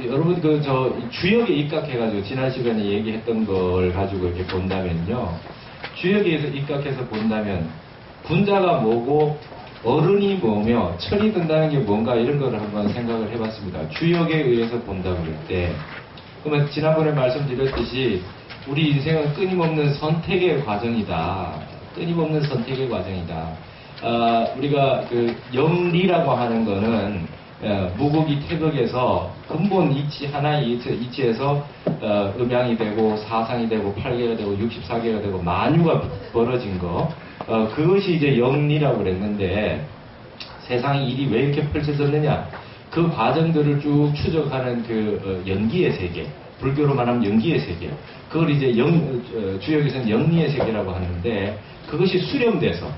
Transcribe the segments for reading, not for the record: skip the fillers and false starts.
여러분 주역에 입각해가지고 지난 시간에 얘기했던 걸 가지고 이렇게 본다면요, 주역에서 입각해서 본다면 군자가 뭐고 어른이 뭐며 철이 든다는 게 뭔가 이런 거를 한번 생각을 해봤습니다. 주역에 의해서 본다고 그럴 때, 그러면 지난번에 말씀드렸듯이 우리 인생은 끊임없는 선택의 과정이다. 끊임없는 선택의 과정이다. 우리가 영리라고 하는 거는 무극이 태극에서 근본 이치, 하나의 이치에서 음양이 되고 사상이 되고 8개가 되고 64개가 되고 만유가 벌어진 거, 그것이 이제 영리라고 그랬는데, 세상의 일이 왜 이렇게 펼쳐졌느냐, 그 과정들을 쭉 추적하는 연기의 세계, 불교로 말하면 연기의 세계, 그걸 이제 주역에서는 영리의 세계라고 하는데, 그것이 수렴돼서,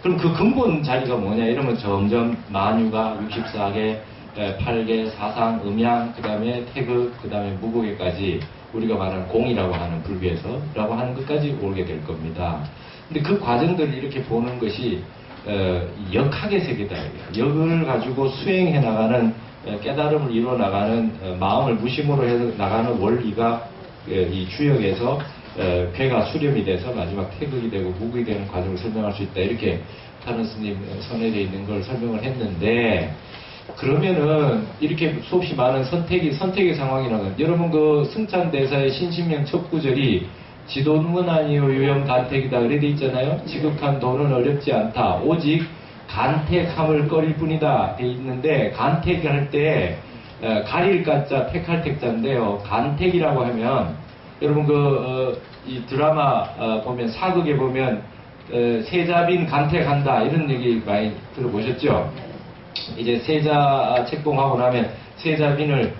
그럼 그 근본 자리가 뭐냐 이러면 점점 만유가 64개, 8개, 사상, 음양, 그 다음에 태극, 그 다음에 무극에까지 우리가 말하는 공이라고 하는 불교에서라고 하는 것까지 오게 될 겁니다. 근데 그 과정들을 이렇게 보는 것이 역학의 세계다. 역을 가지고 수행해 나가는, 깨달음을 이루어 나가는, 마음을 무심으로 해서 나가는 원리가 이 주역에서 괴가 수렴이 돼서 마지막 태극이 되고 무극이 되는 과정을 설명할 수 있다. 이렇게 다른 스님 선회되어 있는 걸 설명을 했는데, 그러면은 이렇게 수없이 많은 선택의 상황이라는, 여러분 승찬대사의 신신명 첫 구절이 지도는 아니요 유염 간택이다 그래 돼 있잖아요. 지극한 도는 어렵지 않다. 오직 간택함을 꺼릴 뿐이다 돼 있는데, 간택을 할 때 가릴 가자 택할 택자인데요. 간택이라고 하면 여러분 이 드라마 보면, 사극에 보면 세자빈 간택한다 이런 얘기 많이 들어보셨죠? 이제 세자 책봉하고 나면 세자빈을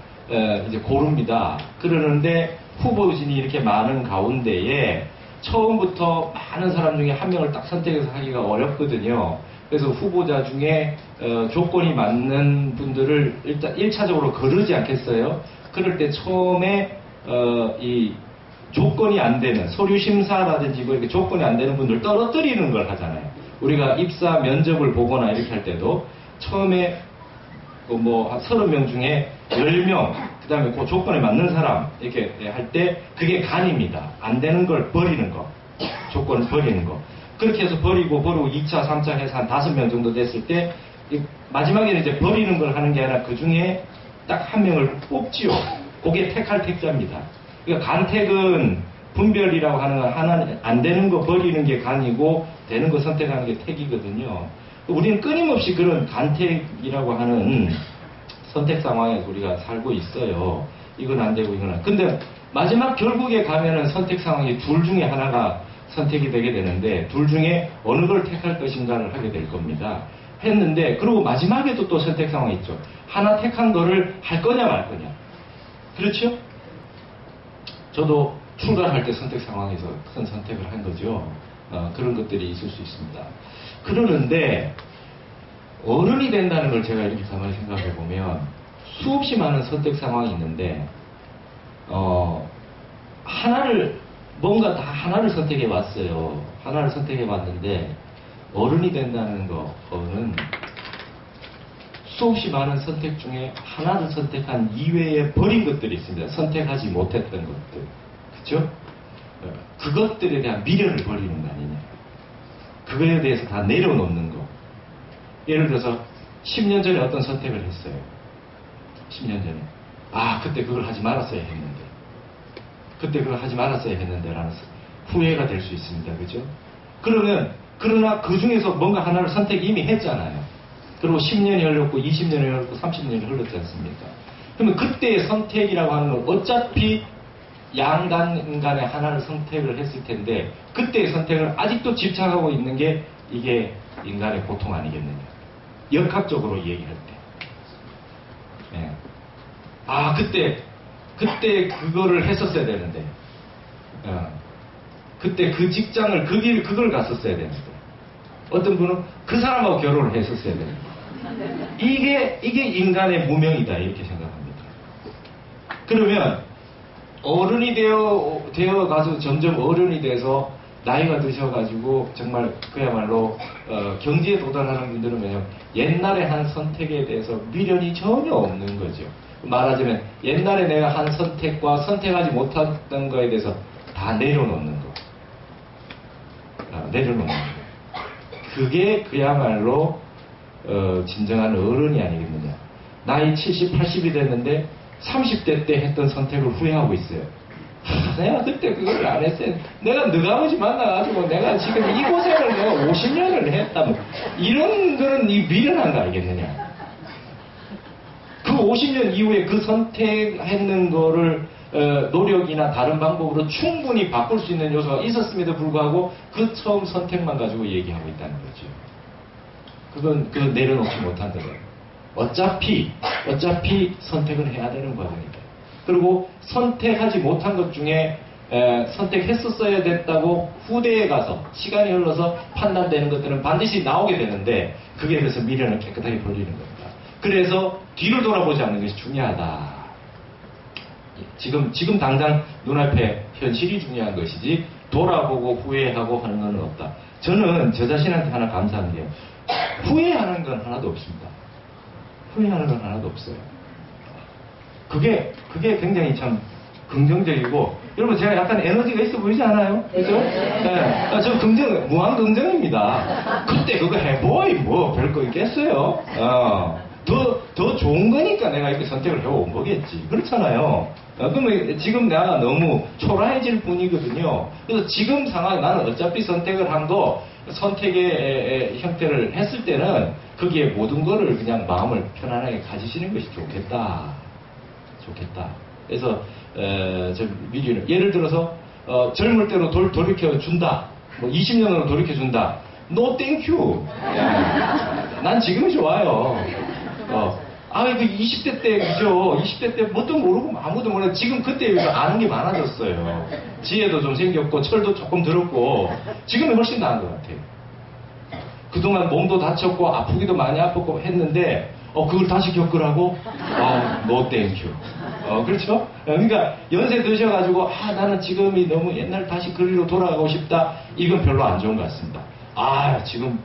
이제 고릅니다. 그러는데 후보진이 이렇게 많은 가운데에 처음부터 많은 사람 중에 한 명을 딱 선택해서 하기가 어렵거든요. 그래서 후보자 중에 조건이 맞는 분들을 일단 1차적으로 거르지 않겠어요? 그럴 때 처음에 이 조건이 안 되는, 서류 심사라든지 이렇게 조건이 안 되는 분들 떨어뜨리는 걸 하잖아요. 우리가 입사 면접을 보거나 이렇게 할 때도 처음에 한 30명 중에 10명, 그 다음에 그 조건에 맞는 사람 이렇게 할 때 그게 간입니다. 안 되는 걸 버리는 거, 조건을 버리는 거. 그렇게 해서 버리고 2차, 3차 해서 한 5명 정도 됐을 때 마지막에는 이제 버리는 걸 하는 게 아니라 그 중에 딱 한 명을 뽑지요. 그게 택할 택자입니다. 그러니까 간택은 분별이라고 하는 건 하나 안 되는 거 버리는 게 간이고 되는 거 선택하는 게 택이거든요. 우리는 끊임없이 그런 간택이라고 하는 선택 상황에서 우리가 살고 있어요. 이건 안 되고 이건 안. 근데 마지막 결국에 가면은 선택 상황이 둘 중에 하나가 선택이 되게 되는데, 둘 중에 어느 걸 택할 것인가를 하게 될 겁니다. 했는데, 그리고 마지막에도 또 선택 상황이 있죠. 하나 택한 거를 할 거냐 말 거냐. 그렇죠? 저도 출가할 때 선택 상황에서 큰 선택을 한 거죠. 그런 것들이 있을 수 있습니다. 그러는데 어른이 된다는 걸 제가 이렇게 가만히 생각해 보면 수없이 많은 선택 상황이 있는데, 뭔가 다 하나를 선택해 왔어요. 하나를 선택해 왔는데, 어른이 된다는 거는 수없이 많은 선택 중에 하나를 선택한 이외에 버린 것들이 있습니다. 선택하지 못했던 것들. 그쵸? 그것들에 대한 미련을 버리는 거 아니냐. 그거에 대해서 다 내려놓는 거. 예를 들어서 10년 전에 어떤 선택을 했어요. 10년 전에. 그때 그걸 하지 말았어야 했는데. 그때 그걸 하지 말았어야 했는데 라는 후회가 될 수 있습니다. 그죠? 그러나 그 중에서 뭔가 하나를 선택 이미 했잖아요. 그리고 10년이 흘렀고 20년이 흘렀고 30년이 흘렀지 않습니까? 그러면 그때의 선택이라고 하는 건 어차피 양간 간에 하나를 선택을 했을 텐데, 그때의 선택을 아직도 집착하고 있는 게 이게 인간의 고통 아니겠느냐. 역학적으로 얘기할 때. 네. 그때 그거를 했었어야 되는데. 그때 그 직장을, 그걸 갔었어야 되는데. 어떤 분은 그 사람하고 결혼을 했었어야 되는데. 이게 인간의 무명이다. 이렇게 생각합니다. 그러면 어른이 되어 가서 점점 어른이 돼서 나이가 드셔가지고 정말 그야말로 경지에 도달하는 분들은 뭐냐면 옛날에 한 선택에 대해서 미련이 전혀 없는 거죠. 말하자면 옛날에 내가 한 선택과 선택하지 못했던 거에 대해서 다 내려놓는 거. 내려놓는 거. 그게 그야말로 진정한 어른이 아니겠느냐. 나이 70, 80이 됐는데 30대 때 했던 선택을 후회하고 있어요. 내가 그때 그걸 안 했어요. 내가 너가 아버지 만나가지고 내가 지금 이 고생을 내가 50년을 했다면 이런 거는 이 미련한 거 아니겠느냐. 그 50년 이후에 그 선택했는 거를 노력이나 다른 방법으로 충분히 바꿀 수 있는 요소가 있었음에도 불구하고 그 처음 선택만 가지고 얘기하고 있다는 거죠. 그건 내려놓지 못한다고요. 어차피 선택을 해야 되는 과정이다. 그리고 선택하지 못한 것 중에 선택했었어야 됐다고 후대에 가서 시간이 흘러서 판단되는 것들은 반드시 나오게 되는데 그게 그래서 미련을 깨끗하게 버리는 겁니다. 그래서 뒤를 돌아보지 않는 것이 중요하다. 지금 당장 눈앞에 현실이 중요한 것이지 돌아보고 후회하고 하는 건 없다. 저는 저 자신한테 하나 감사한 게요. 후회하는 건 하나도 없습니다. 후회하는 건 하나도 없어요. 그게 굉장히 참 긍정적이고, 여러분 제가 약간 에너지가 있어 보이지 않아요? 그죠? 네. 저 무한 긍정입니다. 그때 그거 해보이 뭐 별거 있겠어요? 더 좋은 거니까 내가 이렇게 선택을 해온 거겠지. 그렇잖아요. 그러면 지금 내가 너무 초라해질 뿐이거든요. 그래서 지금 상황에 나는 어차피 선택을 한 거, 선택의 형태를 했을 때는 거기에 모든 거를 그냥 마음을 편안하게 가지시는 것이 좋겠다. 그래서 미리는 예를 들어서 젊을 때로 돌이켜준다. 뭐 20년으로 돌이켜준다. No thank you. 난 지금이 좋아요. 그 20대 때, 그죠? 20대 때 뭣도 모르고 아무도 모르고 지금 그때에 비해서 아는 게 많아졌어요. 지혜도 좀 생겼고, 철도 조금 들었고, 지금이 훨씬 나은 것 같아요. 그동안 몸도 다쳤고, 아프기도 많이 아팠고 했는데, 그걸 다시 겪으라고? No thank you. 그렇죠? 그러니까 연세 드셔가지고, 나는 지금이 너무 옛날 다시 그리로 돌아가고 싶다. 이건 별로 안 좋은 것 같습니다. 지금,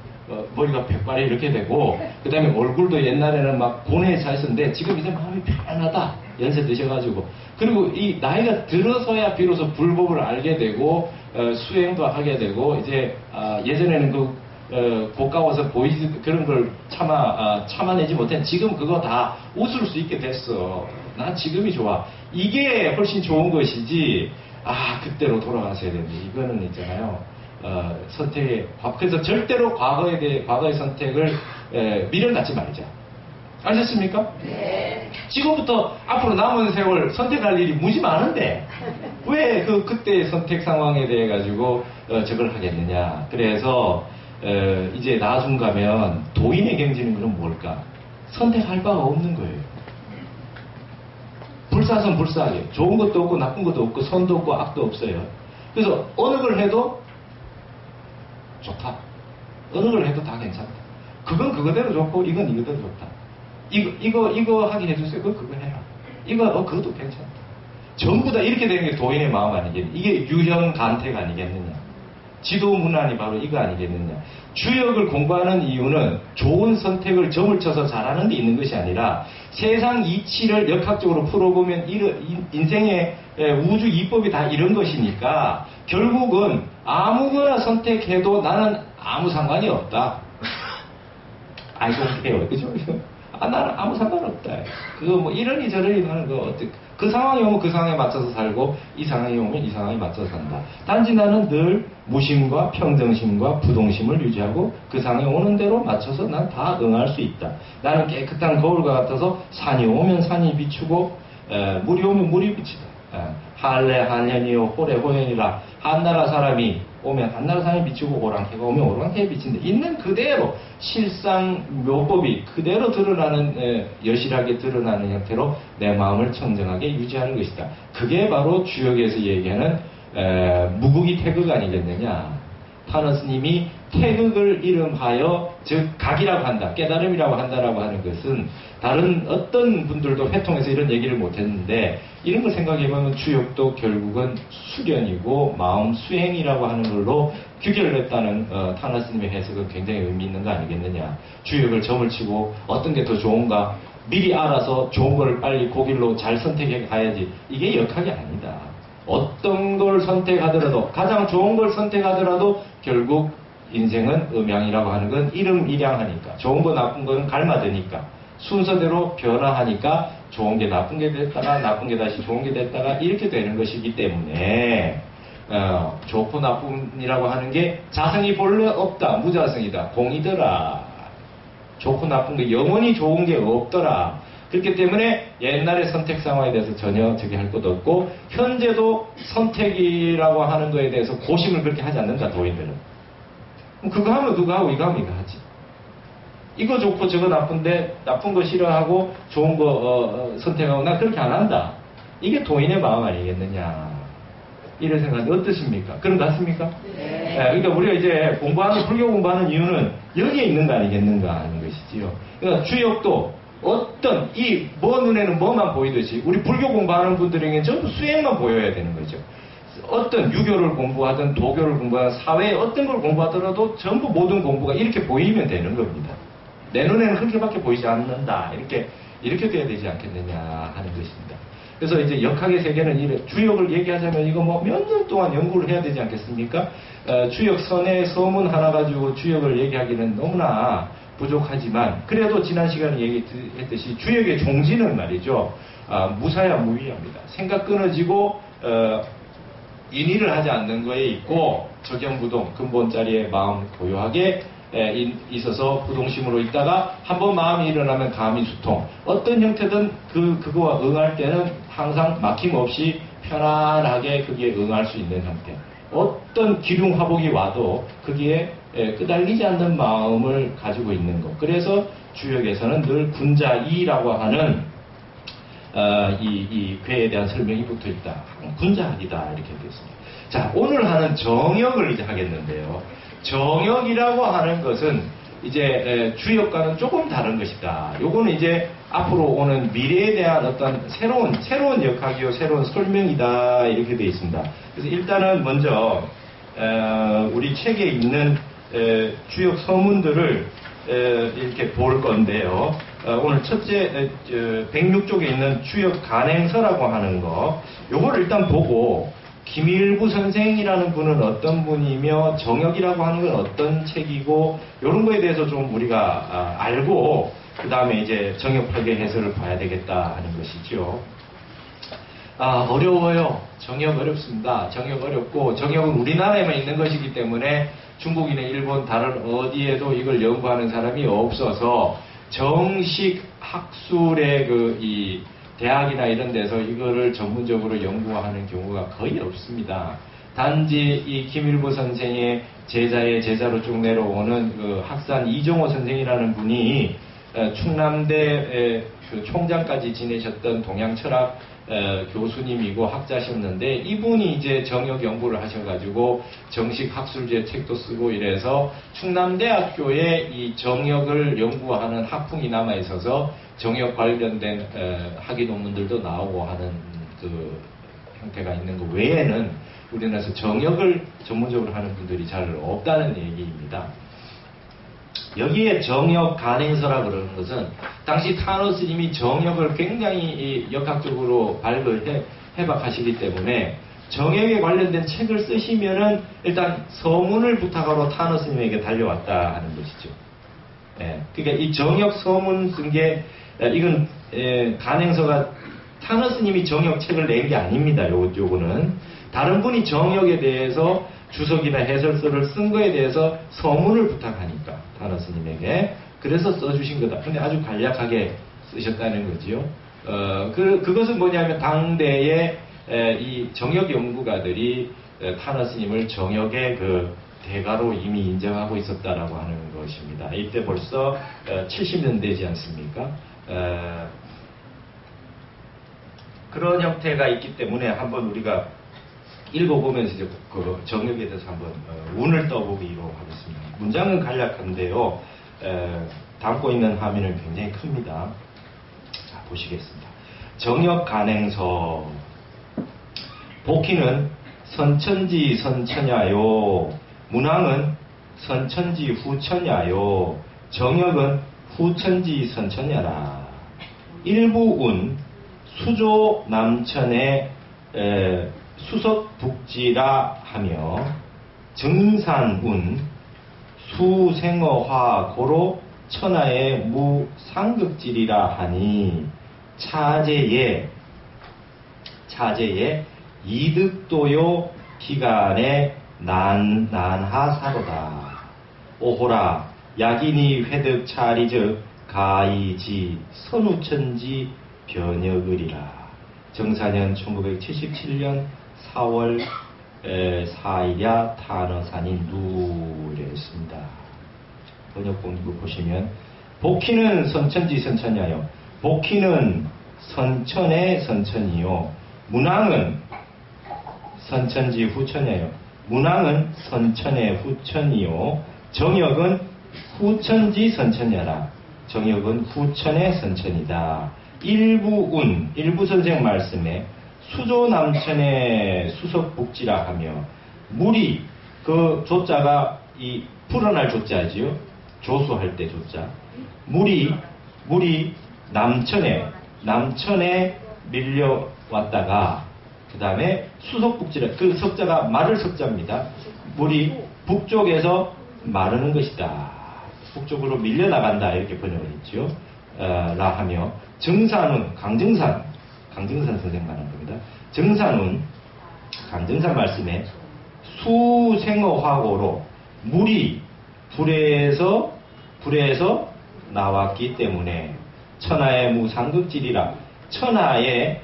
머리가 백발이 이렇게 되고, 그 다음에 얼굴도 옛날에는 막 고뇌에 차 있었는데, 지금 이제 마음이 편안하다. 연세 드셔가지고. 그리고 이 나이가 들어서야 비로소 불법을 알게 되고, 수행도 하게 되고, 이제, 예전에는 고가워서 보이지, 그런 걸 참아내지 못한 지금 그거 다 웃을 수 있게 됐어. 난 지금이 좋아. 이게 훨씬 좋은 것이지, 그때로 돌아가셔야 되는데, 이거는 있잖아요. 그래서 절대로 과거의 선택을 미련 갖지 말자. 아셨습니까? 네. 지금부터 앞으로 남은 세월 선택할 일이 무지 많은데 왜 그때의 선택 상황에 대해 가지고 저걸 하겠느냐. 그래서 이제 나중 가면 도인의 경지는 그럼 뭘까? 선택할 바가 없는 거예요. 불사선 불사하게. 좋은 것도 없고 나쁜 것도 없고 선도 없고 악도 없어요. 그래서 어느 걸 해도 좋다. 어느 걸 해도 다 괜찮다. 그건 그거대로 좋고 이건 이거대로 좋다. 이거 하게 해주세요. 그거 해라. 그것도 괜찮다. 전부 다 이렇게 되는 게 도인의 마음 아니겠느냐. 이게 유형 간택 아니겠느냐. 지도문안이 바로 이거 아니겠느냐. 주역을 공부하는 이유는 좋은 선택을 점을 쳐서 잘하는 데 있는 것이 아니라 세상 이치를 역학적으로 풀어보면 인생의 우주 이법이 다 이런 것이니까 결국은 아무거나 선택해도 나는 아무 상관이 없다. I don't care. 그죠? 나는 아무 상관없다. 그거 뭐 이러니 저러니 하는 거 어떻게 그 상황이 오면 그 상황에 맞춰서 살고 이 상황이 오면 이 상황에 맞춰서 산다. 단지 나는 늘 무심과 평정심과 부동심을 유지하고 그 상황이 오는 대로 맞춰서 난 다 응할 수 있다. 나는 깨끗한 거울과 같아서 산이 오면 산이 비추고 물이 오면 물이 비치다. 할래 한현이요 호래 호연이라. 한나라 사람이 오면 한나라 사람이 비추고 오랑캐가 오면 오랑캐에 비친다. 있는 그대로 실상 묘법이 그대로 드러나는 여실하게 드러나는 형태로 내 마음을 청정하게 유지하는 것이다. 그게 바로 주역에서 얘기하는 무국이 태극 아니겠느냐. 타너 스님이 태극을 이름하여 즉 각이라고 한다, 깨달음이라고 한다라고 하는 것은 다른 어떤 분들도 회통해서 이런 얘기를 못했는데 이런 걸 생각해보면 주역도 결국은 수련이고 마음 수행이라고 하는 걸로 규결했다는 타나 스님의 해석은 굉장히 의미 있는 거 아니겠느냐. 주역을 점을 치고 어떤 게 더 좋은가 미리 알아서 좋은 걸 빨리 고길로 잘 선택해 가야지. 이게 역학이 아니다. 어떤 걸 선택하더라도 가장 좋은 걸 선택하더라도 결국 인생은 음양이라고 하는 건 일음일양하니까 좋은 거 나쁜 거는 갈라드니까 순서대로 변화하니까 좋은 게 나쁜 게 됐다가 나쁜 게 다시 좋은 게 됐다가 이렇게 되는 것이기 때문에 좋고 나쁨이라고 하는 게 자성이 본래 없다. 무자성이다. 공이더라. 좋고 나쁜 게 영원히 좋은 게 없더라. 그렇기 때문에 옛날의 선택 상황에 대해서 전혀 저기 할 것도 없고 현재도 선택이라고 하는 거에 대해서 고심을 그렇게 하지 않는다. 도인들은. 그거 하면 그거 하고 이거 하면 이거 하지. 이거 좋고 저거 나쁜데 나쁜 거 싫어하고 좋은 거 선택하고 나 그렇게 안 한다. 이게 도인의 마음 아니겠느냐. 이런 생각이 어떠십니까? 그런 것 같습니까? 네. 그러니까 우리가 이제 불교 공부하는 이유는 여기에 있는 거 아니겠는가 하는 것이지요. 그러니까 주역도 어떤 뭐 눈에는 뭐만 보이듯이 우리 불교 공부하는 분들에게는 전부 수행만 보여야 되는 거죠. 어떤 유교를 공부하든 도교를 공부하든 사회에 어떤 걸 공부하더라도 전부 모든 공부가 이렇게 보이면 되는 겁니다. 내 눈에는 그렇게밖에 보이지 않는다. 이렇게 돼야 되지 않겠느냐 하는 것입니다. 그래서 이제 역학의 세계는 주역을 얘기하자면 이거 뭐 몇 년 동안 연구를 해야 되지 않겠습니까? 주역선의 서문 하나 가지고 주역을 얘기하기는 너무나 부족하지만 그래도 지난 시간에 얘기했듯이 주역의 종지는 말이죠. 무사야 무위합니다. 생각 끊어지고 인의를 하지 않는 거에 있고 적용부동 근본 자리에 마음 고요하게 있어서 부동심으로 있다가 한번 마음이 일어나면 가미수통 어떤 형태든 그거와 응할 때는 항상 막힘없이 편안하게 거기에 응할 수 있는 형태. 어떤 기륭화복이 와도 거기에 끄달리지 않는 마음을 가지고 있는 것. 그래서 주역에서는 늘 군자이라고 하는 이 괴에 대한 설명이 붙어 있다. 군자학이다 이렇게 되어 있습니다. 자, 오늘 하는 정역을 이제 하겠는데요. 정역이라고 하는 것은 이제 주역과는 조금 다른 것이다. 요거는 이제 앞으로 오는 미래에 대한 어떤 새로운 역학이요, 새로운 설명이다 이렇게 되어 있습니다. 그래서 일단은 먼저 우리 책에 있는 주역 서문들을 이렇게 볼 건데요. 오늘 첫째 106쪽에 있는 주역 간행서라고 하는 거, 요거를 일단 보고 김일부 선생이라는 분은 어떤 분이며 정역이라고 하는 건 어떤 책이고 이런 거에 대해서 좀 우리가 알고 그 다음에 이제 정역 8개 해설을 봐야 되겠다 하는 것이죠. 어려워요. 정역 어렵습니다. 정역 어렵고 정역은 우리나라에만 있는 것이기 때문에 중국이나 일본 다른 어디에도 이걸 연구하는 사람이 없어서 정식 학술의 이 대학이나 이런 데서 이거를 전문적으로 연구하는 경우가 거의 없습니다. 단지 이 김일부 선생의 제자의 제자로 쭉 내려오는 그 학산 이종호 선생이라는 분이 충남대 그 총장까지 지내셨던 동양철학 교수님이고 학자셨는데 이분이 이제 정역 연구를 하셔가지고 정식 학술제 책도 쓰고 이래서 충남대학교에 이 정역을 연구하는 학풍이 남아 있어서 정역 관련된 학위 논문들도 나오고 하는 그 형태가 있는 것 외에는 우리나라에서 정역을 전문적으로 하는 분들이 잘 없다는 얘기입니다. 여기에 정역 간행서라 그러는 것은 당시 타너 스님이 정역을 굉장히 역학적으로 해박하시기 때문에 정역에 관련된 책을 쓰시면은 일단 서문을 부탁하러 타너 스님에게 달려왔다 하는 것이죠. 그러니까 이 정역 서문 쓴 게 이건 간행서가 타너 스님이 정역 책을 낸 게 아닙니다. 요거는 다른 분이 정역에 대해서 주석이나 해설서를 쓴 거에 대해서 서문을 부탁하니까 타너 스님에게 그래서 써주신 거다. 근데 아주 간략하게 쓰셨다는 거지요. 그것은 뭐냐면 당대의 이 정역 연구가들이 타너 스님을 정역의 그 대가로 이미 인정하고 있었다라고 하는 것입니다. 이때 벌써 70년 되지 않습니까? 그런 형태가 있기 때문에 한번 우리가 읽어보면서 이제 그 정역에 대해서 한번 운을 떠보기로 하겠습니다. 문장은 간략한데요. 담고 있는 함의는 굉장히 큽니다. 자, 보시겠습니다. 정역 간행서. 복희는 선천지 선천야요. 문왕은 선천지 후천야요. 정역은 후천지 선천야라. 일부운 수조 남천의 수석북지라 하며 정산운 수생어화 고로 천하의 무상극질이라 하니 차제에 이득도요 기간에 난하사로다. 오호라 약인이 회득 차리즉 가이지 선우천지 변역을이라. 정사년 1977년 4월 4일야 탄어산인 누랬습니다. 번역본부 보시면 복희는 선천지 선천야요. 복희는 선천의 선천이요. 문왕은 선천지 후천야요. 문왕은 선천의 후천이요. 정역은 후천지 선천야라. 정역은 후천의 선천이다. 일부 선생 말씀에 수조남천의 수석북지라 하며 물이 그 조자가 이 불어날 조자지요. 조수할 때 조자. 물이 남천에 밀려왔다가 그 다음에 수석북지라 그 석자가 마를 석자입니다. 물이 북쪽에서 마르는 것이다. 북쪽으로 밀려나간다 이렇게 번역을 했죠. 라 하며 정산운 강정산 선생 말하는 겁니다. 정산운 강정산 말씀에 수생어화고로 물이 불에서 나왔기 때문에 천하의 무상극질이라. 천하의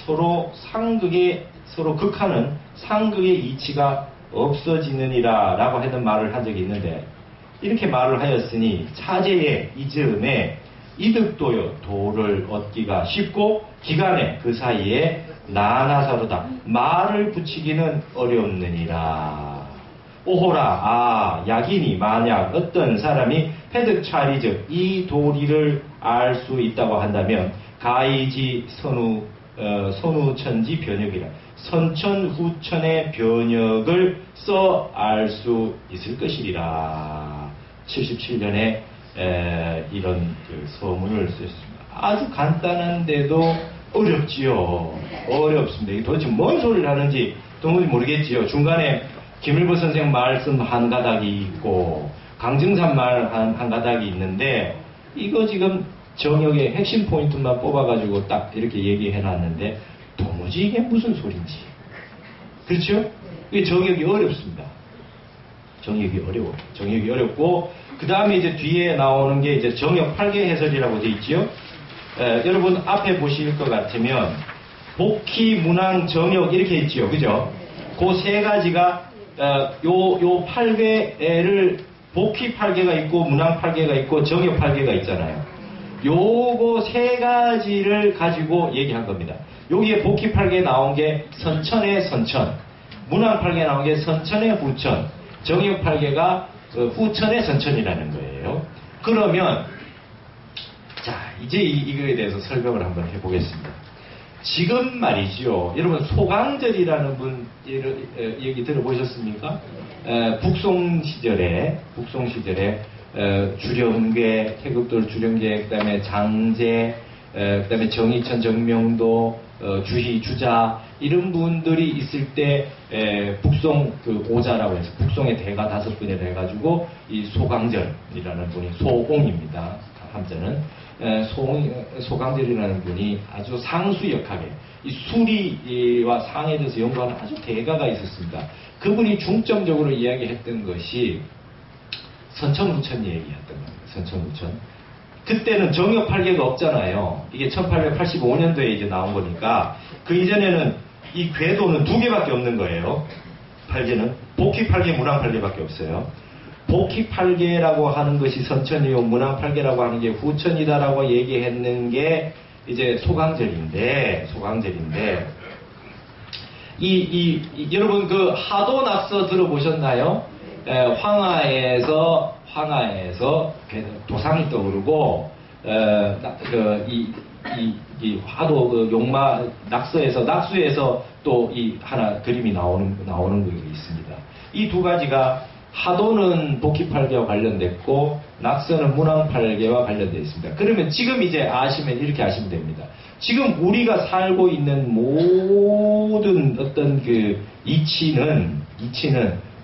서로 극하는 상극의 이치가 없어지느니라 라고 하는 말을 한 적이 있는데, 이렇게 말을 하였으니 차제의 이즈음에 이득도요 도를 얻기가 쉽고 기간에 그 사이에 나나사로다 말을 붙이기는 어렵느니라. 오호라 약인이 만약 어떤 사람이 패득차리즉 이 도리를 알 수 있다고 한다면 가이지 선우천지 변역이라. 선천 후천의 변역을 써 알 수 있을 것이리라. 77년에 이런 그 서문을 썼습니다. 아주 간단한데도 어렵지요. 어렵습니다. 이게 도대체 뭔 소리를 하는지 도무지 모르겠지요. 중간에 김일보 선생 말씀 한 가닥이 있고 강증산 말 한 가닥이 있는데, 이거 지금 정역의 핵심 포인트만 뽑아가지고 딱 이렇게 얘기해놨는데 도무지 이게 무슨 소린지. 그렇죠? 이게 정역이 어렵습니다. 정역이 어렵고, 그 다음에 이제 뒤에 나오는 게 이제 정역 8개 해설이라고 되어 있죠. 여러분 앞에 보실 것 같으면 복희, 문왕, 정역 이렇게 있죠. 그죠? 그 세 가지가 요 8개를 복희 8개가 있고 문왕 8개가 있고 정역 8개가 있잖아요. 요거 세 가지를 가지고 얘기한 겁니다. 여기에 복희 8개 나온 게 선천의 선천, 문왕 8개 나온 게 선천의 후천, 정역 8개가 후천의 선천이라는 거예요. 그러면 자 이제 이거에 대해서 설명을 한번 해보겠습니다. 지금 말이죠. 여러분 소강절이라는 분 얘기 들어보셨습니까? 북송 시절에 주령계, 태극돌 주령계, 그다음에 장제, 그다음에 정의천, 정명도, 주희, 주자 이런 분들이 있을 때 북송 그 오자라고 해서 북송의 대가 5분이라 해가지고 이 소강절이라는 분이 소옹입니다. 함자는 소강절이라는 분이 아주 상수역학에 이 수리와 상에 대해서 연구하는 아주 대가가 있었습니다. 그분이 중점적으로 이야기했던 것이 선천후천 얘기했던 겁니다. 선천후천. 그때는 정역 8개가 없잖아요. 이게 1885년도에 이제 나온 거니까 그 이전에는 이 궤도는 2개밖에 없는 거예요. 8개는 복희 8개, 문왕 8개밖에 없어요. 복희 8개라고 하는 것이 선천이요, 문왕 8개라고 하는 게 후천이다라고 얘기했는 게 이제 소강절인데 여러분 그 하도낙서 들어보셨나요? 황하에서 도상이 떠오르고 이 화도 용마 낙수에서 또 이 하나 그림이 나오는 게 있습니다. 이 두 가지가 하도는 복희팔계와 관련됐고 낙서는 문왕팔계와 관련되어 있습니다. 그러면 지금 이제 이렇게 아시면 됩니다. 지금 우리가 살고 있는 모든 어떤 그 이치는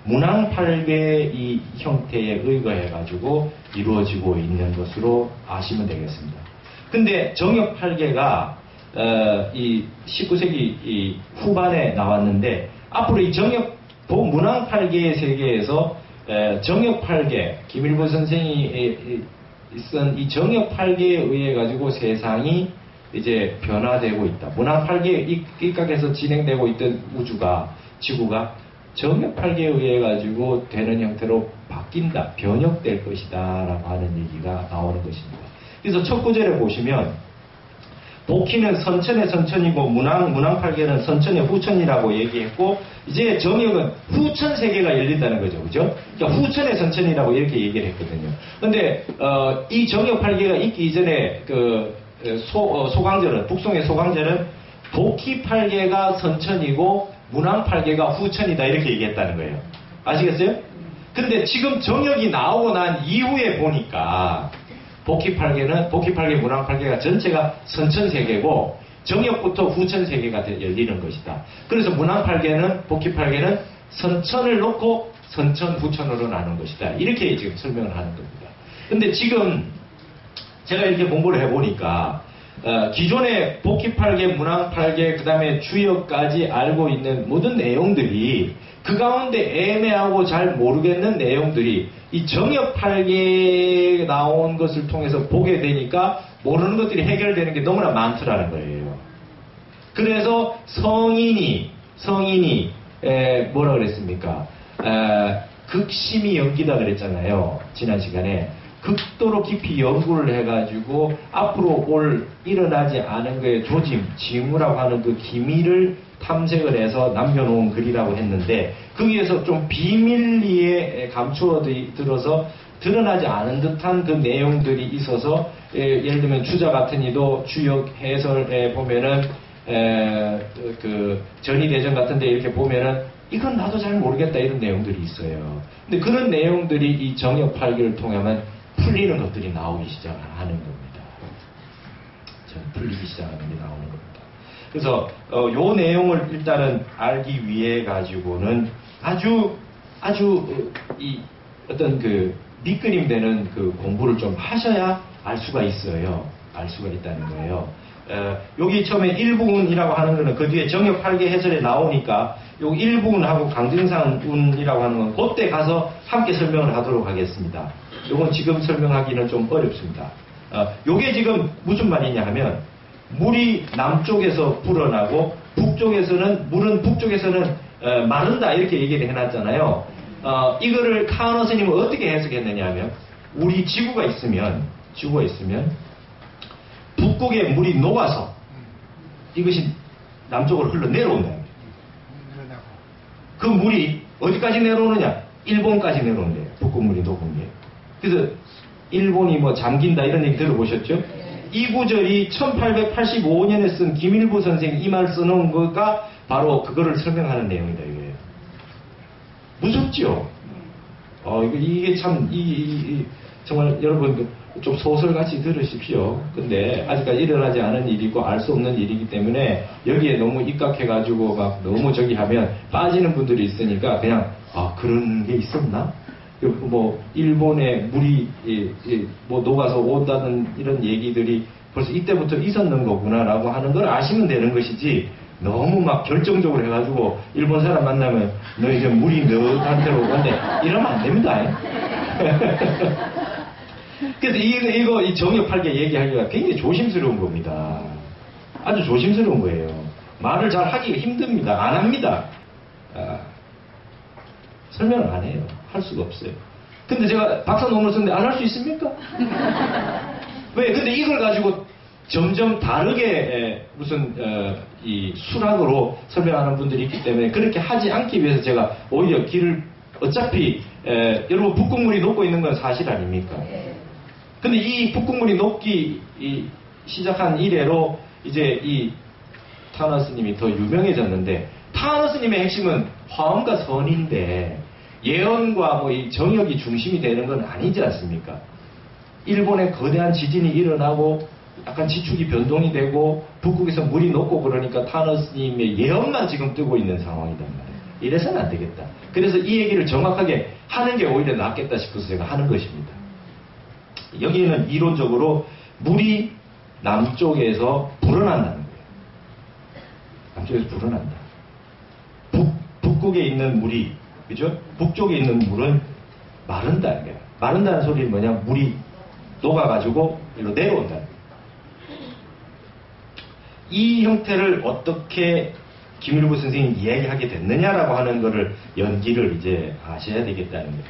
문왕팔계 이 형태에 의거해 가지고 이루어지고 있는 것으로 아시면 되겠습니다. 근데 정엽팔계가 이 19세기 이 후반에 나왔는데 앞으로 이 문왕팔계의 세계에서 정엽팔계, 김일보 선생이 쓴 이 정엽팔계에 의해 가지고 세상이 이제 변화되고 있다. 문왕팔계에 입각해서 진행되고 있던 지구가 정엽팔계에 의해 가지고 되는 형태로 바뀐다, 변혁될 것이다 라고 하는 얘기가 나오는 것입니다. 그래서 첫 구절에 보시면 복희는 선천의 선천이고 문왕팔계는 선천의 후천이라고 얘기했고, 이제 정역은 후천 세계가 열린다는 거죠. 그죠? 그러니까 후천의 선천이라고 이렇게 얘기를 했거든요. 근데 이 정역팔계가 있기 이전에 소강절은, 북송의 소강절은 복희팔계가 선천이고 문왕팔계가 후천이다 이렇게 얘기했다는 거예요. 아시겠어요? 근데 지금 정역이 나오고 난 이후에 보니까 복희팔계, 문왕팔계가 전체가 선천세계고 정역부터 후천세계가 열리는 것이다. 그래서 문왕팔계는, 복희팔계는 선천을 놓고 선천, 후천으로 나눈 것이다. 이렇게 지금 설명을 하는 겁니다. 근데 지금 제가 이렇게 공부를 해보니까 기존의 복희팔계, 문왕팔계, 그 다음에 주역까지 알고 있는 모든 내용들이 그 가운데 애매하고 잘 모르겠는 내용들이 이 정역팔계에 나온 것을 통해서 보게 되니까 모르는 것들이 해결되는 게 너무나 많더라는 거예요. 그래서 성인이 뭐라 그랬습니까? 극심히 연기다 그랬잖아요. 지난 시간에. 극도로 깊이 연구를 해가지고 앞으로 일어나지 않은 거의 징후라고 하는 그 기미를 탐색을 해서 남겨놓은 글이라고 했는데, 거기에서 좀 비밀리에 감추어 들어서 드러나지 않은 듯한 그 내용들이 있어서, 예를 들면 주자 같은 이도 주역 해설에 보면은 그 전의대전 같은데 이렇게 보면은 이건 나도 잘 모르겠다 이런 내용들이 있어요. 근데 그런 내용들이 이 정역팔계를 통하면 풀리는 것들이 나오기 시작하는 겁니다. 풀리기 시작하는 게 나오는 겁니다. 그래서 요 내용을 일단은 알기 위해 가지고는 아주 이 어떤 그 밑그림 되는 그 공부를 좀 하셔야 알 수가 있어요. 알 수가 있다는 거예요. 여기 처음에 일부운이라고 하는 거는 그 뒤에 정역팔계 해설에 나오니까 요 일부운하고 강증상운이라고 하는 건 그때 가서 함께 설명을 하도록 하겠습니다. 요건 지금 설명하기는 좀 어렵습니다. 요게 지금 무슨 말이냐 하면, 물이 남쪽에서 불어나고 물은 북쪽에서는 마른다 이렇게 얘기를 해놨잖아요. 이거를 카우너 스님은 어떻게 해석했느냐 하면, 우리 지구가 있으면 북극에 물이 녹아서 이것이 남쪽으로 흘러내려온다. 그 물이 어디까지 내려오느냐? 일본까지 내려온대요. 북극물이 녹은 게. 그래서 일본이 뭐 잠긴다 이런 얘기 들어보셨죠? 이 구절이 1885년에 쓴 김일보 선생이 이 말 써놓은 거가 바로 그거를 설명하는 내용이다 이거예요. 무섭죠? 이게 참 정말 여러분 좀 소설같이 들으십시오. 근데 아직까지 일어나지 않은 일이고 알 수 없는 일이기 때문에 여기에 너무 입각해가지고 막 너무 저기 하면 빠지는 분들이 있으니까 그냥 그런 게 있었나? 뭐 일본에 물이 뭐 녹아서 온다는 이런 얘기들이 벌써 이때부터 있었는 거구나라고 하는 걸 아시면 되는 것이지, 너무 막 결정적으로 해가지고 일본 사람 만나면 너 이제 물이 너한테로 온대 이러면 안 됩니다. 그래서 이거 이 정역팔계 얘기하기가 굉장히 조심스러운 겁니다. 아주 조심스러운 거예요. 말을 잘 하기가 힘듭니다. 안 합니다. 설명을 안 해요. 할 수가 없어요. 근데 제가 박사 논문을 썼는데 안 할 수 있습니까? 왜? 근데 이걸 가지고 점점 다르게 무슨 이 수락으로 설명하는 분들이 있기 때문에 그렇게 하지 않기 위해서 제가 오히려 길을 어차피 여러분 북극물이 녹고 있는 건 사실 아닙니까? 근데 이 북극물이 녹기 시작한 이래로 이제 이 타너스님이 더 유명해졌는데, 타너스님의 핵심은 화음과 선인데 예언과 뭐 이 정역이 중심이 되는 건 아니지 않습니까? 일본에 거대한 지진이 일어나고 약간 지축이 변동이 되고 북극에서 물이 녹고 그러니까 타너스님의 예언만 지금 뜨고 있는 상황이단 말이에요. 이래서는 안 되겠다. 그래서 이 얘기를 정확하게 하는 게 오히려 낫겠다 싶어서 제가 하는 것입니다. 여기에는 이론적으로 물이 남쪽에서 불어난다는 거예요. 남쪽에서 불어난다. 북극에 있는 물이, 그죠? 북쪽에 있는 물은 마른다는 거예요. 마른다는 소리는 뭐냐? 물이 녹아가지고 일로 내려온다는 거예요. 이 형태를 어떻게 김일부 선생님이 이야기하게 됐느냐라고 하는 거를 연기를 이제 아셔야 되겠다는 거예요.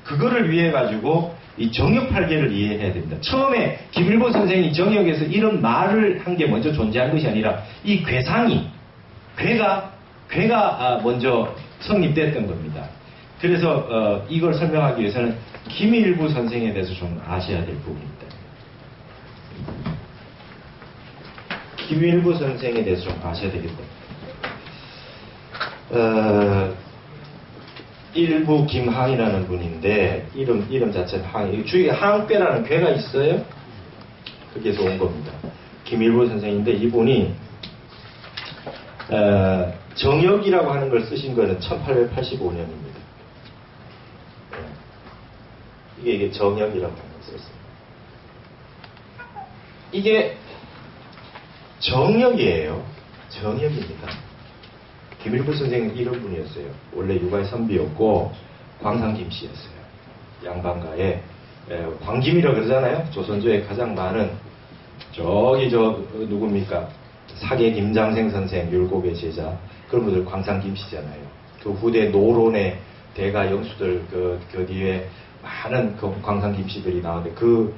그거를 위해 가지고 이 정역팔계를 이해해야 됩니다. 처음에 김일부 선생이 정역에서 이런 말을 한 게 먼저 존재한 것이 아니라 이 괴가 먼저 성립됐던 겁니다. 그래서 이걸 설명하기 위해서는 김일부 선생에 대해서 좀 아셔야 될 부분입니다. 김일부 선생에 대해서 좀 아셔야 되겠다. 일부 김항이라는 분인데 이름 자체는 항. 주위에 항괴라는 괴가 있어요. 거기에서 온 겁니다. 김일부 선생인데 이분이 정역이라고 하는 걸 쓰신 거는 1885년입니다. 이게 정역이라고 하는 걸 썼어요. 이게 정역이에요. 정역입니다. 김일부 선생은 이런 분이었어요. 원래 육아의 선비였고 광산김씨였어요. 양반가에 광김이라 그러잖아요. 조선조에 가장 많은 저기 누굽니까? 사계 김장생 선생 율곡의 제자 그런 분들 광산김씨잖아요. 그 후대 노론의 대가 영수들 그 뒤에 많은 그 광산김씨들이 나오는데 그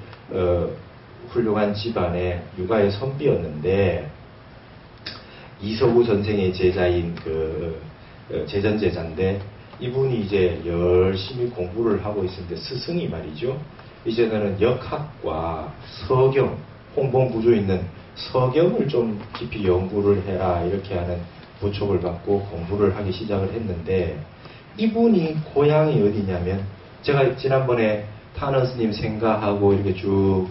훌륭한 집안의 육아의 선비였는데 이서구 선생의 제자인 제전제자인데 이분이 이제 열심히 공부를 하고 있었는데 스승이 말이죠. 이제는 역학과 서경, 홍봉구조 있는 서경을 좀 깊이 연구를 해라 이렇게 하는 부촉을 받고 공부를 하기 시작을 했는데 이분이 고향이 어디냐면 제가 지난번에 타너스님 생가하고 이렇게 쭉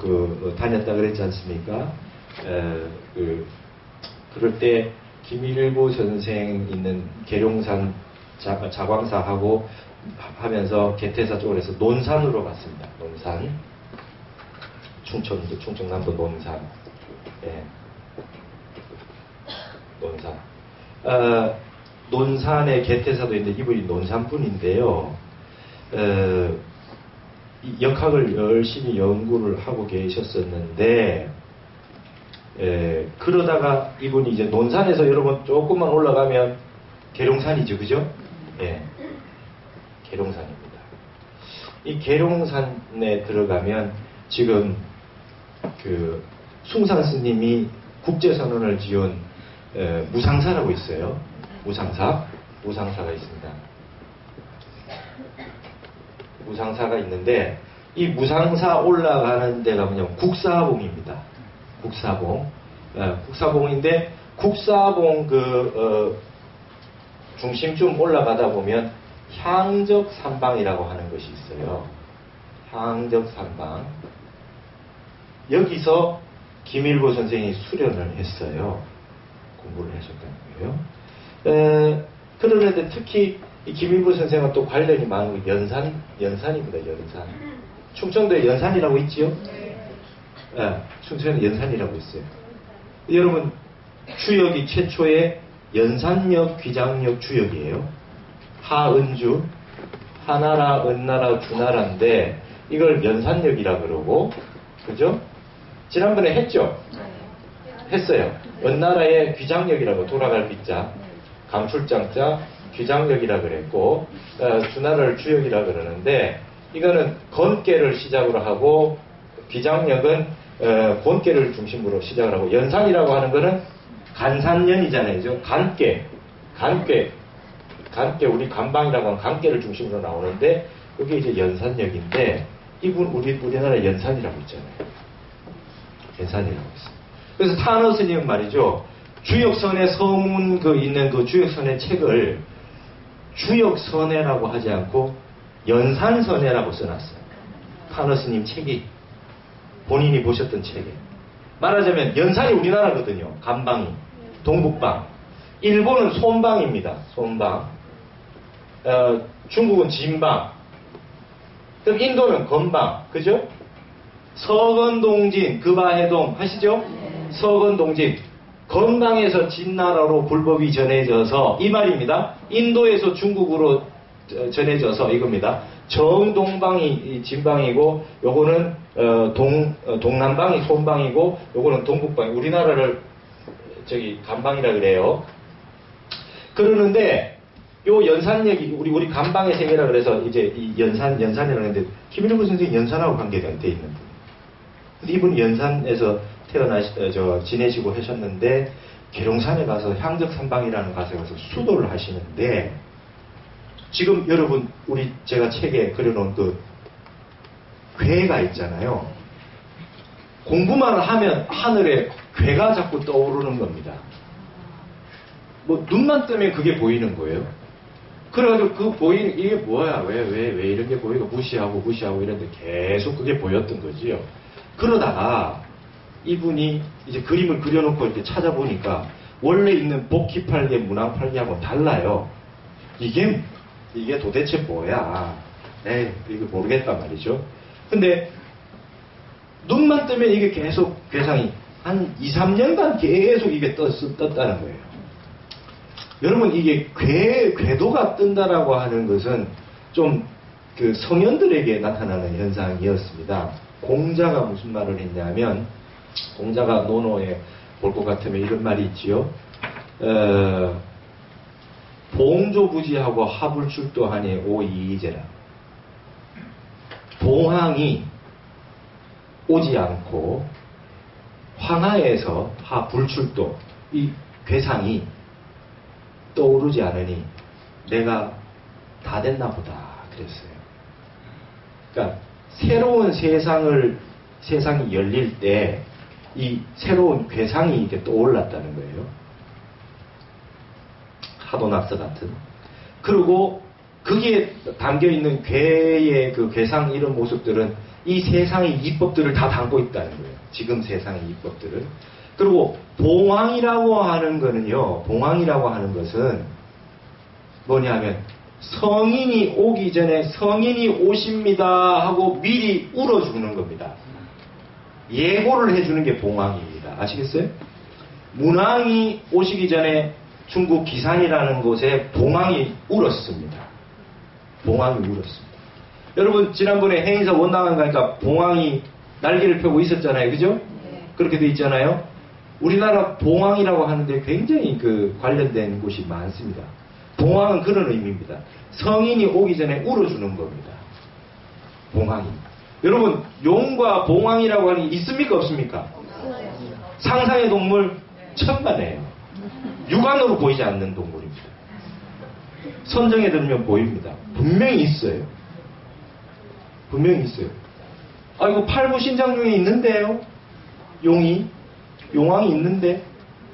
다녔다 그랬지 않습니까? 그럴 때 김일부 선생 있는 계룡산 자광사하고 하면서 개태사 쪽으로 해서 논산으로 갔습니다. 논산. 충청남도 논산. 예. 논산. 논산에 개태사도 있는데 이분이 논산분인데요. 역학을 열심히 연구를 하고 계셨었는데 그러다가 이분이 이제 논산에서 여러분 조금만 올라가면 계룡산이죠, 그죠? 예, 계룡산입니다. 이 계룡산에 들어가면 지금 그 숭산 스님이 국제선언을 지은 무상사라고 있어요. 무상사가 있습니다. 무상사가 있는데 이 무상사 올라가는 데가 뭐냐면 국사봉입니다. 국사봉인데 국사봉 중심쯤 올라가다 보면 향적산방이라고 하는 것이 있어요. 향적산방. 여기서 김일부 선생이 수련을 했어요. 공부를 하셨다는 거예요. 그러는데 특히 이 김일부 선생은 또 관련이 많은 거 연산입니다. 연산. 충청도에 연산이라고 있지요? 충청도에 연산이라고 있어요. 여러분 주역이 최초의 연산역, 귀장역 주역이에요. 하은주, 하나라, 은나라, 주나라인데 이걸 연산역이라 그러고, 그죠? 지난번에 했죠? 했어요. 은나라의 귀장역이라고 돌아갈 빗자, 감출장자, 귀장역이라 그랬고, 주나라를 주역이라 그러는데 이거는 건계를 시작으로 하고 귀장역은 권계를 중심으로 시작을 하고 연산이라고 하는 거는 간산연이잖아요. 간계 우리 간방이라고 하는 간계를 중심으로 나오는데 그게 이제 연산역인데, 이분 우리나라 연산이라고 있잖아요. 연산이라고 있어요. 그래서 타너 스님은 말이죠. 주역선의 서문 있는 그 주역선의 책을 주역선해라고 하지 않고 연산선해라고 써놨어요. 타너 스님 책이. 본인이 보셨던 책에. 말하자면 연산이 우리나라거든요. 감방이. 동북방. 일본은 손방입니다. 손방. 중국은 진방. 그럼 인도는 건방. 그죠? 서건동진, 급아해동 하시죠? 서건동진. 건방에서 진나라로 불법이 전해져서 이 말입니다. 인도에서 중국으로 전해져서 이겁니다. 정동방이 진방이고 요거는 동남방이 손방이고 요거는 동북방. 우리나라를 감방이라 그래요. 그러는데 요 연산역이 우리 감방의 세계라 그래서 이제 이 연산이라고 하는데 김일구 선생이 연산하고 관계가 돼 있는 분. 근데 이분이 연산에서 지내시고 하셨는데 계룡산에 가서 향적산방이라는 곳에 가서 수도를 하시는데 지금 여러분 제가 책에 그려놓은 그 괴가 있잖아요. 공부만 하면 하늘에 괴가 자꾸 떠오르는 겁니다. 뭐 눈만 뜨면 그게 보이는 거예요. 그래가지고 이게 뭐야? 왜 이런 게 보이고 무시하고 이랬는데 계속 그게 보였던 거지요. 그러다가 이분이 이제 그림을 그려놓고 이렇게 찾아보니까 원래 있는 복희팔계, 문왕팔계하고 달라요. 이게 도대체 뭐야? 이거 모르겠단 말이죠. 근데 눈만 뜨면 이게 계속 괴상이 한 2, 3년간 계속 이게 떴다는 거예요. 여러분 이게 궤도가 뜬다라고 하는 것은 좀 그 성현들에게 나타나는 현상이었습니다. 공자가 무슨 말을 했냐면 공자가 논어에 볼 것 같으면 이런 말이 있지요. 봉조부지하고 하불출도하니 오이이제라. 봉황이 오지 않고 황하에서 하불출도 이 괴상이 떠오르지 않으니 내가 다 됐나 보다 그랬어요. 그러니까 새로운 세상이 열릴 때 이 새로운 괴상이 이렇게 떠올랐다는 거예요. 하도낙서 같은. 그리고 거기에 담겨있는 괴의 그 괴상 이런 모습들은 이 세상의 이법들을 다 담고 있다는 거예요. 지금 세상의 이법들을. 그리고 봉황이라고 하는 거는요. 봉황이라고 하는 것은 뭐냐면 성인이 오기 전에 성인이 오십니다 하고 미리 울어주는 겁니다. 예고를 해주는 게 봉황입니다. 아시겠어요? 문왕이 오시기 전에 중국 기산이라는 곳에 봉황이 울었습니다. 봉황이 울었습니다. 여러분 지난번에 해인사 원당원 가니까 봉황이 날개를 펴고 있었잖아요. 그죠? 그렇게 돼 있잖아요. 우리나라 봉황이라고 하는데 굉장히 관련된 곳이 많습니다. 봉황은 그런 의미입니다. 성인이 오기 전에 울어주는 겁니다. 봉황이. 여러분 용과 봉황이라고 하는 게 있습니까 없습니까? 상상의 동물 천만에요. 육안으로 보이지 않는 동물입니다. 선정에 들면 보입니다. 분명히 있어요. 분명히 있어요. 이거 팔부신장 중에 있는데요. 용왕이 있는데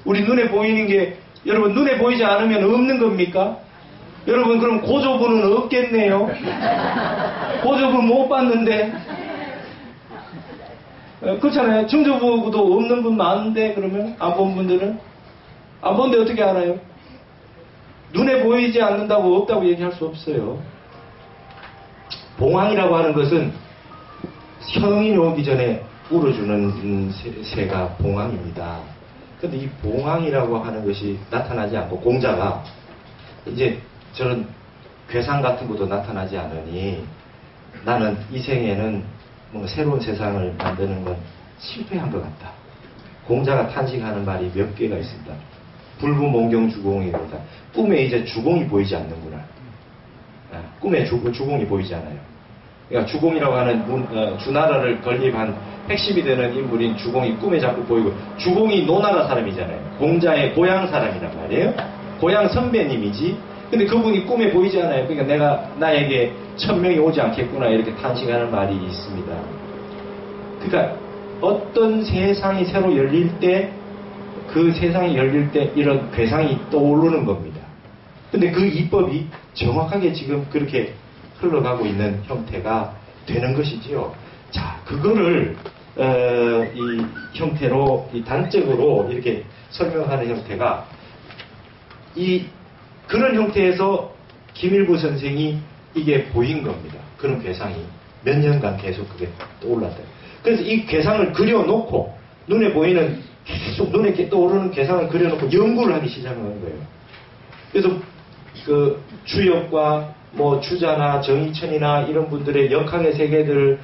우리 눈에 보이는 게 여러분 눈에 보이지 않으면 없는 겁니까? 여러분 그럼 고조부는 없겠네요. 고조부 못 봤는데 그렇잖아요. 증조부도 없는 분 많은데 그러면 안 본 분들은 안 본데 어떻게 알아요? 눈에 보이지 않는다고 없다고 얘기할 수 없어요. 봉황이라고 하는 것은 성인이 오기 전에 울어주는 새가 봉황입니다. 근데 이 봉황이라고 하는 것이 나타나지 않고 공자가 이제 저런 괴상 같은 것도 나타나지 않으니 나는 이 생에는 뭔가 새로운 세상을 만드는 건 실패한 것 같다. 공자가 탄식하는 말이 몇 개가 있습니다. 불부몽경주공이로다. 꿈에 이제 주공이 보이지 않는구나. 꿈에 주공이 보이지 않아요. 그러니까 주공이라고 하는 주나라를 건립한 핵심이 되는 인물인 주공이 꿈에 자꾸 보이고, 주공이 노나라 사람이잖아요. 공자의 고향 사람이란 말이에요. 고향 선배님이지. 근데 그분이 꿈에 보이지 않아요. 그러니까 나에게 천명이 오지 않겠구나 이렇게 탄식하는 말이 있습니다. 그러니까 어떤 세상이 새로 열릴 때 그 세상이 열릴 때 이런 괴상이 떠오르는 겁니다. 근데 그 이법이 정확하게 지금 그렇게 흘러가고 있는 형태가 되는 것이지요. 자, 그거를 이 형태로 이 단적으로 이렇게 설명하는 형태가 이 그런 형태에서 김일부 선생이 이게 보인 겁니다. 그런 괴상이 몇 년간 계속 그게 떠올랐다. 그래서 이 괴상을 그려놓고 눈에 보이는 계속 눈에 떠오르는 괴상을 그려놓고 연구를 하기 시작한 거예요. 그래서 그 주역과 뭐 주자나 정의천이나 이런 분들의 역학의 세계들을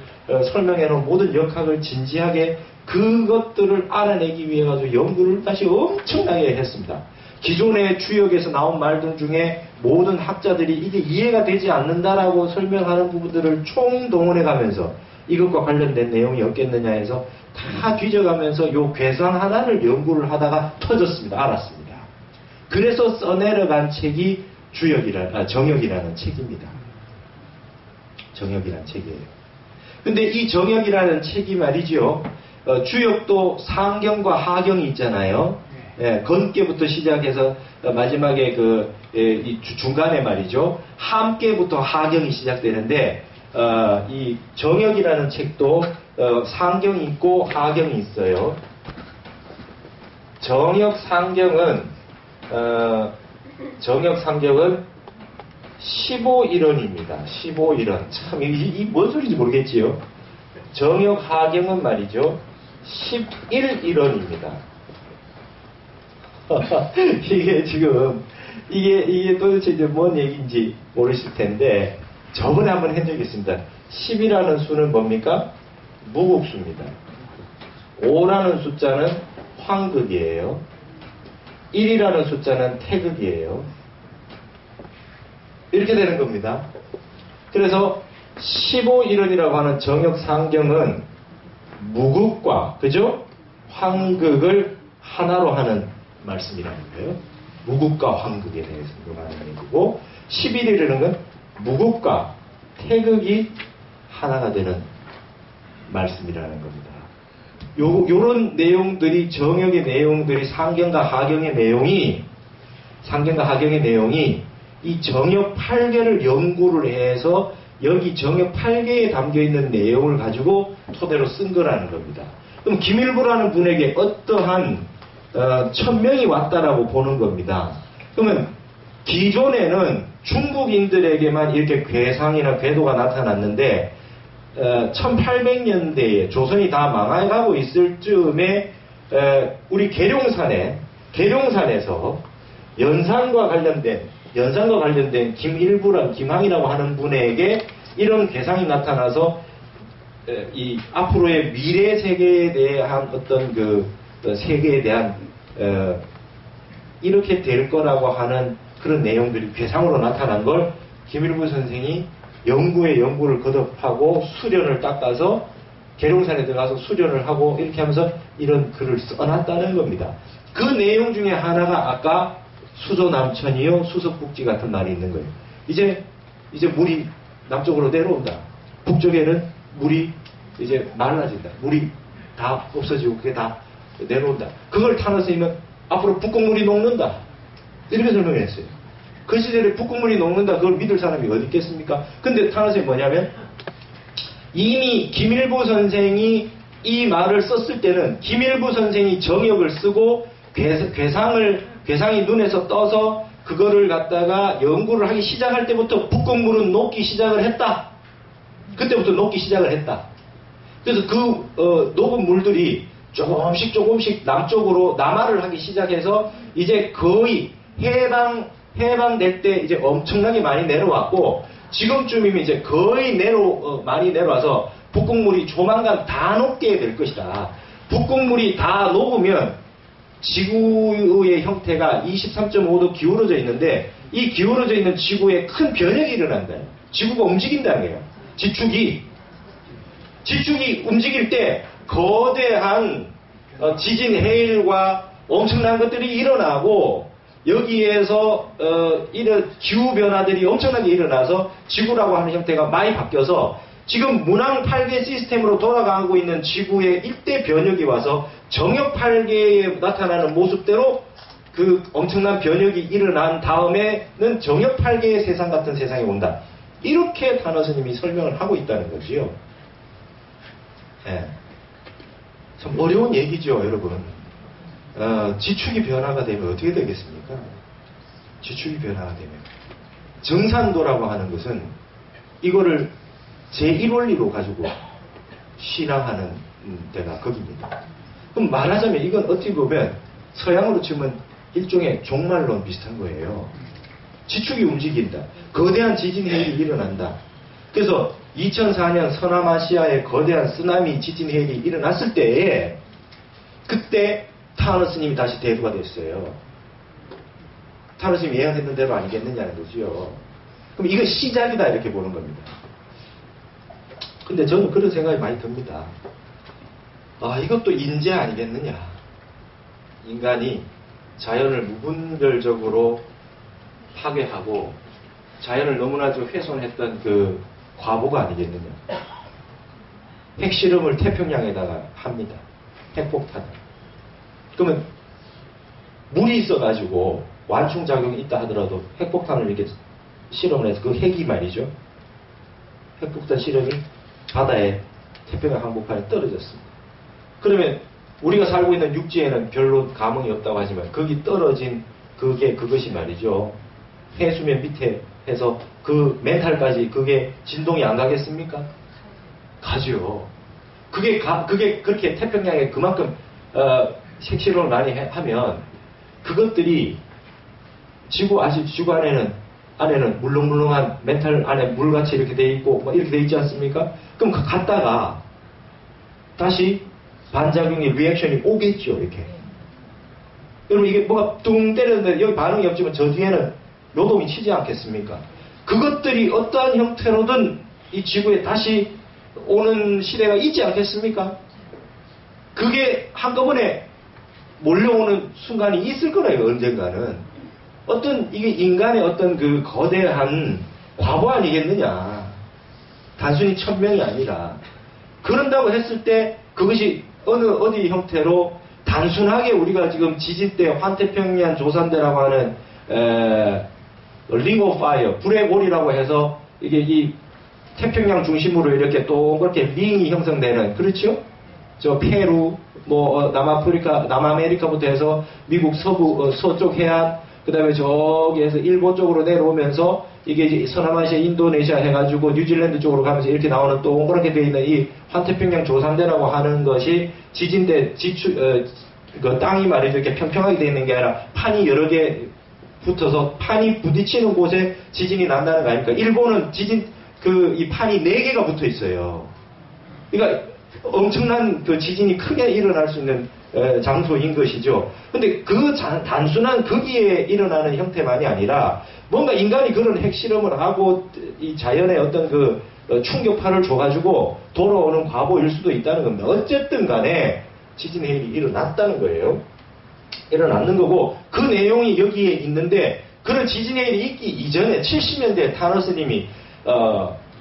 설명해 놓은 모든 역학을 진지하게 그것들을 알아내기 위해 가지고 연구를 다시 엄청나게 했습니다. 기존의 주역에서 나온 말들 중에 모든 학자들이 이게 이해가 되지 않는다라고 설명하는 부분들을 총동원해 가면서 이것과 관련된 내용이 없겠느냐 해서 다 뒤져가면서 요 괴상 하나를 연구를 하다가 터졌습니다. 알았습니다. 그래서 써내려간 책이 정역이라는 책입니다. 정역이라는 책이에요. 근데 이 정역이라는 책이 말이죠. 주역도 상경과 하경이 있잖아요. 예, 건께부터 시작해서 마지막에 이 중간에 말이죠. 함께부터 하경이 시작되는데 이 정역이라는 책도 상경이 있고 하경이 있어요. 정역 상경은 15일원입니다. 15일원. 참, 이 뭔 소리인지 모르겠지요. 정역 하경은 말이죠. 11일원입니다. 이게 지금, 이게 도대체 이제 뭔 얘기인지 모르실 텐데, 저번에 한번 한 적이 있습니다. 10이라는 수는 뭡니까? 무국수입니다. 5라는 숫자는 황극이에요. 1이라는 숫자는 태극이에요. 이렇게 되는 겁니다. 그래서 15일원이라고 하는 정역상경은 무극과 그죠? 황극을 하나로 하는 말씀이라는 거예요. 무극과 황극에 대해서 말하는 얘기고 11일이라는 건 무극과 태극이 하나가 되는 말씀이라는 겁니다. 요런 내용들이 정역의 내용들이 상경과 하경의 내용이 이 정역 8개를 연구를 해서 여기 정역 8개에 담겨있는 내용을 가지고 토대로 쓴 거라는 겁니다. 그럼 김일부라는 분에게 어떠한 천명이 왔다라고 보는 겁니다. 그러면 기존에는 중국인들에게만 이렇게 괴상이나 궤도가 나타났는데 1800년대에 조선이 다 망해가고 있을 즈음에 우리 계룡산에서 연산과 관련된 김항이라고 하는 분에게 이런 괴상이 나타나서 이 앞으로의 미래 세계에 대한 어떤 세계에 대한 이렇게 될 거라고 하는 그런 내용들이 괴상으로 나타난 걸 김일부 선생이 연구를 거듭하고 수련을 닦아서 계룡산에 들어가서 수련을 하고 이렇게 하면서 이런 글을 써놨다는 겁니다. 그 내용 중에 하나가 아까 수조남천이요 수석북지 같은 말이 있는 거예요. 이제 물이 남쪽으로 내려온다. 북쪽에는 물이 이제 말라진다. 물이 다 없어지고 그게 다 내려온다. 그걸 타노스님은 앞으로 북극물이 녹는다. 이렇게 설명했어요. 그 시절에 북극물이 녹는다. 그걸 믿을 사람이 어디 있겠습니까? 근데 타노스님이 뭐냐면 이미 김일부 선생이 이 말을 썼을 때는 김일부 선생이 정역을 쓰고 괴상이 눈에서 떠서 그거를 갖다가 연구를 하기 시작할 때부터 북극물은 녹기 시작을 했다. 그때부터 녹기 시작을 했다. 그래서 녹은 물들이 조금씩 남쪽으로 남하를 하기 시작해서 이제 거의 해방될 때 이제 엄청나게 많이 내려왔고 지금쯤이면 이제 거의 많이 내려와서 북극물이 조만간 다 녹게 될 것이다. 북극물이 다 녹으면 지구의 형태가 23.5도 기울어져 있는데 이 기울어져 있는 지구에 큰 변혁이 일어난다. 지구가 움직인다는 거예요. 지축이 움직일 때 거대한 지진, 해일과 엄청난 것들이 일어나고 여기에서 이런 기후 변화들이 엄청나게 일어나서 지구라고 하는 형태가 많이 바뀌어서 지금 문항 8개 시스템으로 돌아가고 있는 지구의 일대 변혁이 와서 정역 8개에 나타나는 모습대로 그 엄청난 변혁이 일어난 다음에는 정역 8개의 세상 같은 세상이 온다. 이렇게 타너 스님이 설명을 하고 있다는 거지요. 예. 참 어려운 얘기죠, 여러분. 지축이 변화가 되면 어떻게 되겠습니까? 지축이 변화가 되면. 정산도라고 하는 것은 이거를 제1원리로 가지고 신앙하는 데가 거기입니다. 그럼 말하자면 이건 어떻게 보면 서양으로 치면 일종의 종말론 비슷한 거예요. 지축이 움직인다. 거대한 지진 해일이 일어난다. 그래서 2004년 서남아시아에 거대한 쓰나미 지진 해일이 일어났을 때에 그때 타너 스님이 다시 대두가 됐어요. 타너 스님이 예언했던 대로 아니겠느냐는 거죠. 그럼 이거 시작이다 이렇게 보는 겁니다. 근데 저는 그런 생각이 많이 듭니다. 이것도 인재 아니겠느냐. 인간이 자연을 무분별적으로 파괴하고 자연을 너무나도 훼손했던 그 과보가 아니겠느냐. 핵실험을 태평양에다가 합니다. 핵폭탄을. 그러면 물이 있어가지고 완충작용이 있다 하더라도 핵폭탄을 이렇게 실험을 해서 그 핵이 말이죠. 핵폭탄 실험이 바다에 태평양 한복판에 떨어졌습니다. 그러면 우리가 살고 있는 육지에는 별로 감흥이 없다고 하지만 거기 떨어진 그것이 말이죠. 해수면 밑에 해서 그 멘탈까지 그게 진동이 안 가겠습니까? 가죠. 그게 그렇게 태평양에 그만큼 핵실험을 많이 하면 그것들이 지구 안에는 물렁물렁한 멘탈 안에 물같이 이렇게 돼 있고 뭐 이렇게 돼 있지 않습니까? 그럼 갔다가 다시 반작용의 리액션이 오겠죠, 이렇게. 여러분 이게 뭐가 뚱 때렸는데 여기 반응이 없지만 저 뒤에는 요동이 치지 않겠습니까? 그것들이 어떠한 형태로든 이 지구에 다시 오는 시대가 있지 않겠습니까? 그게 한꺼번에 몰려오는 순간이 있을 거예요, 언젠가는. 이게 인간의 어떤 그 거대한 과보 아니겠느냐. 단순히 천명이 아니라. 그런다고 했을 때 그것이 어디 형태로 단순하게 우리가 지금 지진 때 환태평양 조산대라고 하는 링 오브 파이어, 불의 골이라고 해서 이게 이 태평양 중심으로 이렇게 동그랗게 링이 형성되는, 그렇죠? 저 페루, 남아메리카부터 해서 미국 서쪽 해안, 그 다음에 저기에서 일본 쪽으로 내려오면서 이게 이제 서남아시아, 인도네시아 해가지고 뉴질랜드 쪽으로 가면서 이렇게 나오는 동그랗게 되어 있는 이 환태평양 조산대라고 하는 것이 지진대, 그 땅이 말이죠. 이렇게 평평하게 되어 있는 게 아니라 판이 여러 개 붙어서 판이 부딪히는 곳에 지진이 난다는 거 아닙니까? 일본은 이 판이 4개가 붙어 있어요. 그러니까 엄청난 그 지진이 크게 일어날 수 있는 장소인 것이죠. 근데 그 단순한 거기에 일어나는 형태만이 아니라 뭔가 인간이 그런 핵실험을 하고 이 자연의 어떤 그 충격파를 줘가지고 돌아오는 과보일 수도 있다는 겁니다. 어쨌든 간에 지진 해일이 일어났다는 거예요. 일어났는 거고 그 내용이 여기에 있는데 그런 지진 해일이 있기 이전에 70년대에 타너 스님이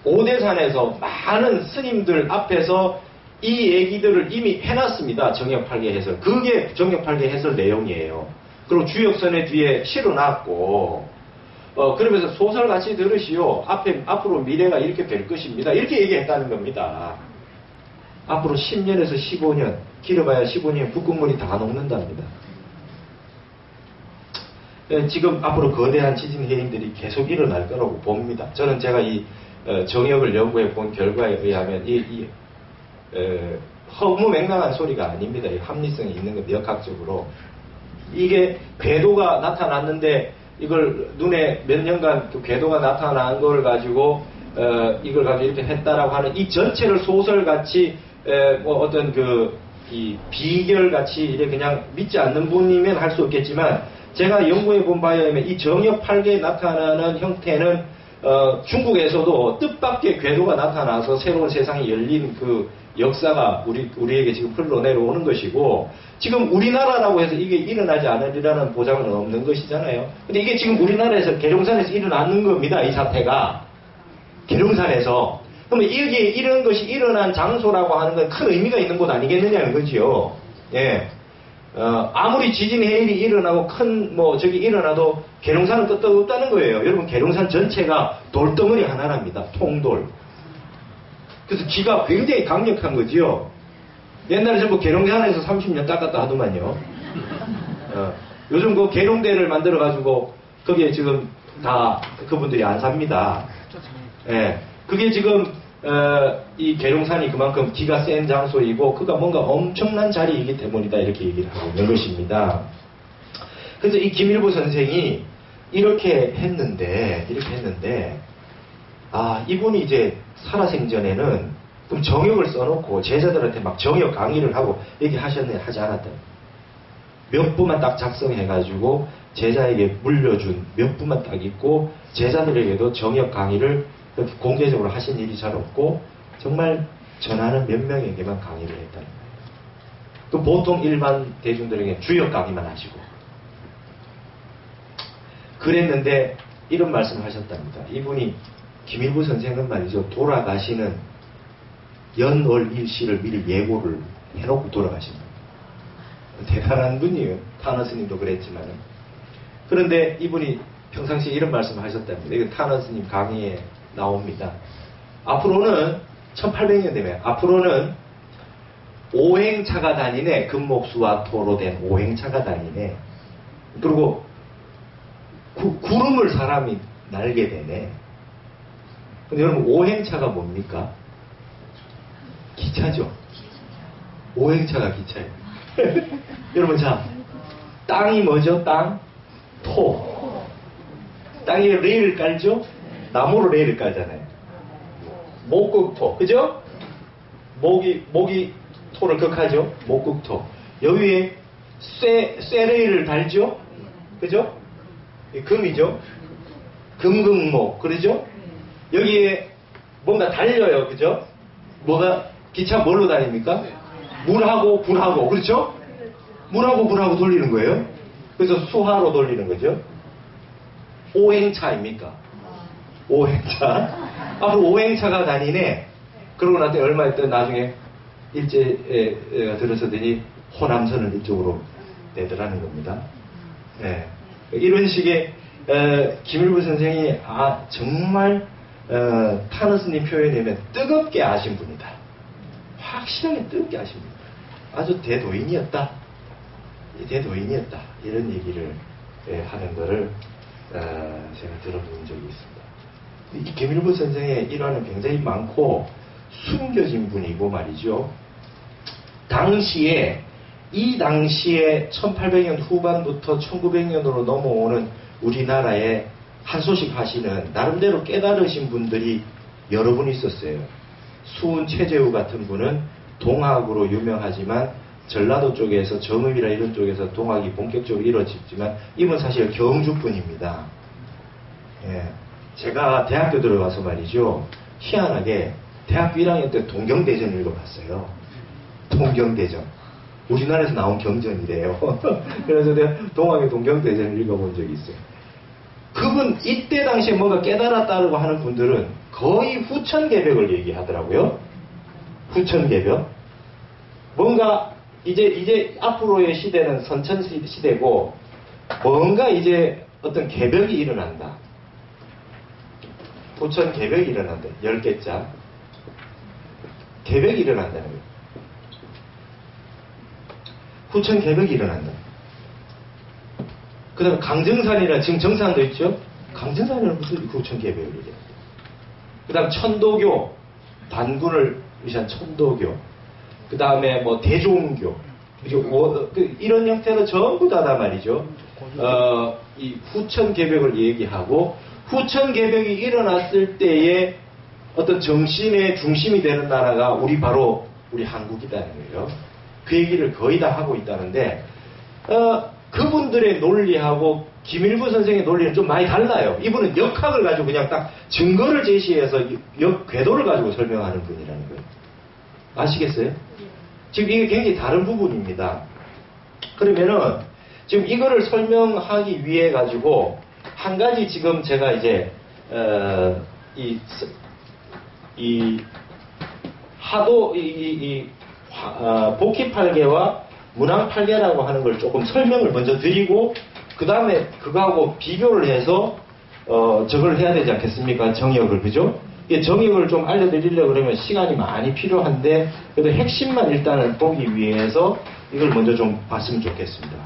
오대산에서 많은 스님들 앞에서 이 얘기들을 이미 해놨습니다. 정역 8개 해설. 그게 정역 8개 해설 내용이에요. 그리고 주역선의 뒤에 실어놨고 그러면서 소설 같이 들으시오. 앞으로 미래가 이렇게 될 것입니다. 이렇게 얘기했다는 겁니다. 앞으로 10년에서 15년, 길어봐야 15년 북극물이 다 녹는답니다. 지금 앞으로 거대한 지진 해인들이 계속 일어날 거라고 봅니다. 저는 제가 이 정역을 연구해 본 결과에 의하면 허무맹랑한 소리가 아닙니다. 합리성이 있는 겁니다. 역학적으로. 이게 궤도가 나타났는데 이걸 눈에 몇 년간 그 궤도가 나타난 걸 가지고 이걸 가지고 이렇게 했다라고 하는 이 전체를 소설같이 어떤 이 비결같이 이렇게 그냥 믿지 않는 분이면 할 수 없겠지만 제가 연구해 본 바에 의하면 이 정역 8개에 나타나는 형태는 중국에서도 뜻밖의 궤도가 나타나서 새로운 세상이 열린 그 역사가 우리에게 지금 흘러내려오는 것이고, 지금 우리나라라고 해서 이게 일어나지 않으리라는 보장은 없는 것이잖아요. 근데 이게 지금 우리나라에서 계룡산에서 일어나는 겁니다. 이 사태가. 계룡산에서. 그러면 여기에 이런 것이 일어난 장소라고 하는 건 큰 의미가 있는 곳 아니겠느냐는 거지요. 예. 아무리 지진 해일이 일어나고 저기 일어나도 계룡산은 끄떡없다는 거예요. 여러분, 계룡산 전체가 돌덩어리 하나랍니다. 통돌. 그래서 기가 굉장히 강력한 거지요. 옛날에 전부 계룡산에서 30년 닦았다 하더만요. 요즘 그 계룡대를 만들어가지고 거기에 지금 다 그분들이 안 삽니다. 예. 그게 지금 이 계룡산이 그만큼 기가 센 장소이고 그가 뭔가 엄청난 자리이기 때문이다 이렇게 얘기를 하고 있는 것입니다. 그래서 이 김일부 선생이 이렇게 했는데 이분이 이제 살아생전에는 좀 정역을 써놓고 제자들한테 막 정역 강의를 하고 얘기하셨네 하지 않았다. 몇 부만 딱 작성해가지고 제자에게 물려준 몇 부만 딱 있고 제자들에게도 정역 강의를 공개적으로 하신 일이 잘 없고 정말 전하는 몇 명에게만 강의를 했다는 거예요. 또 보통 일반 대중들에게 주역 강의만 하시고 그랬는데 이런 말씀을 하셨답니다. 이분이 김일부 선생은 말이죠. 돌아가시는 연월 일시를 미리 예고를 해놓고 돌아가신다. 대단한 분이에요. 타너 스님도 그랬지만은. 그런데 이분이 평상시에 이런 말씀을 하셨답니다. 이거 타너 스님 강의에 나옵니다. 앞으로는 1800년 되면 앞으로는 오행차가 다니네. 금목수와 토로 된 오행차가 다니네. 그리고 구름을 사람이 날게 되네. 근데 여러분 오행차가 뭡니까? 기차죠. 오행차가 기차예요. 여러분 자 땅이 뭐죠? 땅? 토. 땅에 레일을 깔죠? 나무로 레일을 깔잖아요. 목극토. 그죠? 목이 토를 극하죠? 목극토. 여기에 쇠레일을 달죠? 그죠? 금이죠? 금극목. 그러죠? 여기에 뭔가 달려요. 그죠? 기차 뭘로 다닙니까? 물하고 불하고. 그렇죠? 물하고 불하고 돌리는 거예요. 그래서 수하로 돌리는 거죠. 오행차입니까? 오행차. 앞으로 오행차가 다니네. 그러고 나서 얼마 있던 나중에 일제가 들어서더니 호남선을 이쪽으로 내더라는 겁니다. 네. 이런 식의 김일부 선생이 정말 타너 스님 표현이면 뜨겁게 아신 분이다. 확실하게 뜨겁게 아신 분이다. 아주 대도인이었다. 이런 얘기를 하는 거를 제가 들어본 적이 있습니다. 이 김일부 선생의 일화는 굉장히 많고 숨겨진 분이고 말이죠. 이 당시에 1800년 후반부터 1900년으로 넘어오는 우리나라에 한소식 하시는 나름대로 깨달으신 분들이 여러 분 있었어요. 수은 최재우 같은 분은 동학으로 유명하지만 전라도 쪽에서 정읍이라 이런 쪽에서 동학이 본격적으로 이루어졌지만 이분 사실 경주 분입니다. 예. 제가 대학교 들어가서 말이죠. 희한하게 대학교 1학년 때 동경대전 읽어봤어요. 동경대전. 우리나라에서 나온 경전이래요. 그래서 내가 동학의 동경대전을 읽어본 적이 있어요. 그분 이때 당시에 뭔가 깨달았다고 하는 분들은 거의 후천개벽을 얘기하더라고요. 후천개벽. 뭔가 이제 앞으로의 시대는 선천 시대고 뭔가 이제 어떤 개벽이 일어난다. 후천개벽이 일어난다. 10개자. 개벽이 일어난다는 거예요. 후천개벽이 일어난다. 그 다음에 강정산이라 지금 정산도 있죠? 강정산이라는 무슨 후천개벽을 얘기해요. 그 다음 천도교, 단군을 위한 천도교, 그 다음에 뭐 대종교, 이런 형태로 전부 다다 말이죠. 이 후천개벽을 얘기하고 후천개벽이 일어났을 때에 어떤 정신의 중심이 되는 나라가 바로 우리 한국이라는 거예요. 그 얘기를 거의 다 하고 있다는데 그분들의 논리하고 김일부 선생의 논리는 좀 많이 달라요. 이분은 역학을 가지고 그냥 딱 증거를 제시해서 궤도를 가지고 설명하는 분이라는 거예요. 아시겠어요? 지금 이게 굉장히 다른 부분입니다. 그러면은 지금 이거를 설명하기 위해 가지고 한 가지 지금 제가 이제 복희팔계와 문항팔계라고 하는 걸 조금 설명을 먼저 드리고 그 다음에 그거하고 비교를 해서 저걸 해야 되지 않겠습니까? 정역을, 그죠? 이 정역을 좀 알려드리려고 그러면 시간이 많이 필요한데 그래도 핵심만 일단은 보기 위해서 이걸 먼저 좀 봤으면 좋겠습니다.